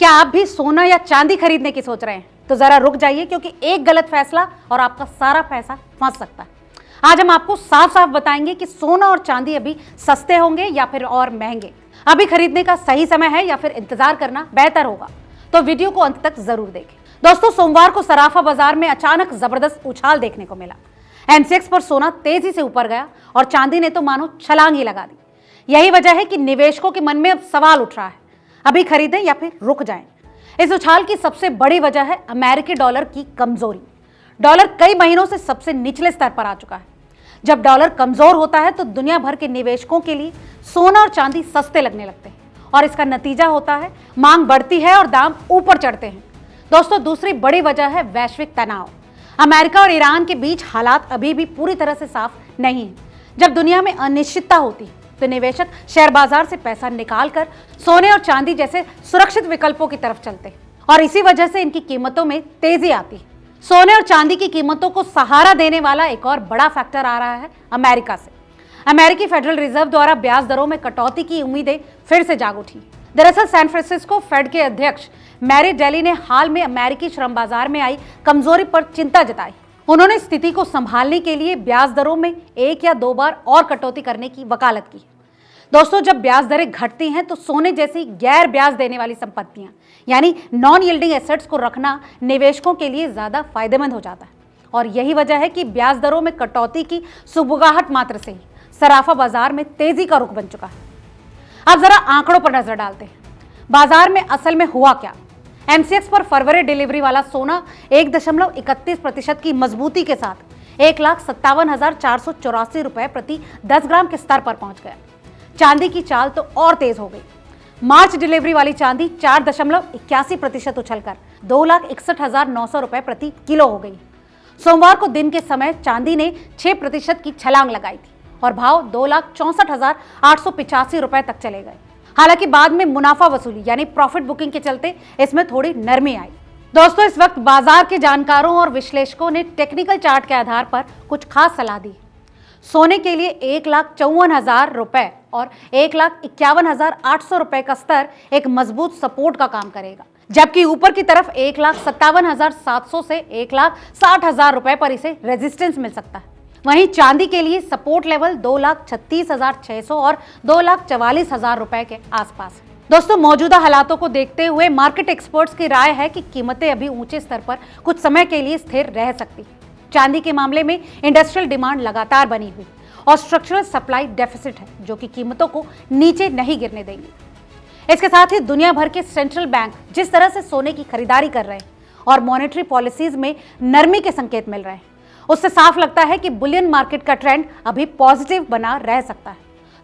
क्या आप भी सोना या चांदी खरीदने की सोच रहे हैं? तो जरा रुक जाइए, क्योंकि एक गलत फैसला और आपका सारा पैसा फंस सकता है। आज हम आपको साफ साफ बताएंगे कि सोना और चांदी अभी सस्ते होंगे या फिर और महंगे, अभी खरीदने का सही समय है या फिर इंतजार करना बेहतर होगा। तो वीडियो को अंत तक जरूर देखें। दोस्तों, सोमवार को सराफा बाजार में अचानक जबरदस्त उछाल देखने को मिला। एमसीएक्स पर सोना तेजी से ऊपर गया और चांदी ने तो मानो छलांग ही लगा दी। यही वजह है कि निवेशकों के मन में अब सवाल उठ रहा है, अभी खरीदें या फिर रुक जाएं। इस उछाल की सबसे बड़ी वजह है अमेरिकी डॉलर की कमजोरी। डॉलर कई महीनों से सबसे निचले स्तर पर आ चुका है। जब डॉलर कमजोर होता है तो दुनिया भर के निवेशकों के लिए सोना और चांदी सस्ते लगने लगते हैं और इसका नतीजा होता है मांग बढ़ती है और दाम ऊपर चढ़ते हैं। दोस्तों, दूसरी बड़ी वजह है वैश्विक तनाव। अमेरिका और ईरान के बीच हालात अभी भी पूरी तरह से साफ नहीं है। जब दुनिया में अनिश्चितता होती है तो निवेशक शेयर बाजार से पैसा निकालकर सोने और चांदी जैसे सुरक्षित विकल्पों की तरफ चलते हैं और इसी वजह से इनकी कीमतों में तेजी आती है। सोने और चांदी की कीमतों को सहारा देने वाला एक और बड़ा फैक्टर आ रहा है अमेरिका से। अमेरिकी फेडरल रिजर्व द्वारा ब्याज दरों में कटौती की उम्मीदें फिर से जाग उठी। दरअसल सैन फ्रांसिस्को फेड के अध्यक्ष मैरी डेली ने हाल में अमेरिकी श्रम बाजार में आई कमजोरी पर चिंता जताई। उन्होंने स्थिति को संभालने के लिए ब्याज दरों में 1 या 2 बार और कटौती करने की वकालत की। दोस्तों, जब ब्याज दरें घटती हैं तो सोने जैसी गैर ब्याज देने वाली संपत्तियां यानी नॉन यील्डिंग एसेट्स को रखना निवेशकों के लिए ज्यादा फायदेमंद हो जाता है और यही वजह है कि ब्याज दरों में कटौती की सुबुगाहट मात्र से ही सराफा बाजार में तेजी का रुख बन चुका है। अब जरा आंकड़ों पर नजर डालते हैं। बाजार में असल में हुआ क्या? एमसीएक्स पर फरवरी डिलीवरी वाला सोना 1.31% की मजबूती के साथ 1,57,484 रुपए प्रति 10 ग्राम के स्तर पर पहुंच गया। चांदी की चाल तो और तेज हो गई। मार्च डिलीवरी वाली चांदी 4.81% उछलकर 2,61,900 रुपए प्रति किलो हो गई। सोमवार को दिन के समय चांदी ने 6% की छलांग लगाई थी और भाव 2,64,885 रुपए तक चले गए। हालांकि बाद में मुनाफा वसूली यानी प्रॉफिट बुकिंग के चलते इसमें थोड़ी नरमी आई। दोस्तों, इस वक्त बाजार के जानकारों और विश्लेषकों ने टेक्निकल चार्ट के आधार पर कुछ खास सलाह दी। सोने के लिए 1,54,000 रुपए और 1,51,800 रुपए का स्तर एक मजबूत सपोर्ट का काम करेगा, जबकि ऊपर की तरफ 1,57,700 से 1,60,000 रुपए पर इसे रेजिस्टेंस मिल सकता है। वहीं चांदी के लिए सपोर्ट लेवल 2,36,600 और 2,44,000 रुपए के आसपास है। दोस्तों, मौजूदा हालातों को देखते हुए मार्केट एक्सपर्ट्स की राय है कि कीमतें अभी ऊंचे स्तर पर कुछ समय के लिए स्थिर रह सकती है। चांदी के मामले में इंडस्ट्रियल डिमांड लगातार बनी हुई और स्ट्रक्चरल सप्लाई डेफिसिट है, जो कि कीमतों को नीचे नहीं गिरने देंगे। इसके साथ ही दुनिया भर के सेंट्रल बैंक जिस तरह से सोने की खरीदारी कर रहे हैं और मॉनेटरी पॉलिसीज में नरमी के संकेत मिल रहे हैं, उससे साफ लगता है कि बुलियन मार्केट का ट्रेंड अभी पॉजिटिव बना रह सकता है।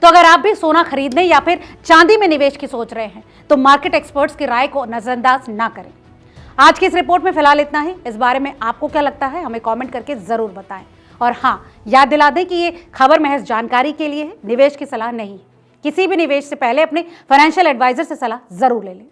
तो अगर आप भी सोना खरीदने या फिर चांदी में निवेश की सोच रहे हैं तो मार्केट एक्सपर्ट्स की राय को नजरअंदाज ना करें। आज की इस रिपोर्ट में फिलहाल इतना ही। इस बारे में आपको क्या लगता है, हमें कमेंट करके जरूर बताएं। और हाँ, याद दिला दें कि ये खबर महज जानकारी के लिए है, निवेश की सलाह नहीं। किसी भी निवेश से पहले अपने फाइनेंशियल एडवाइजर से सलाह जरूर ले लें।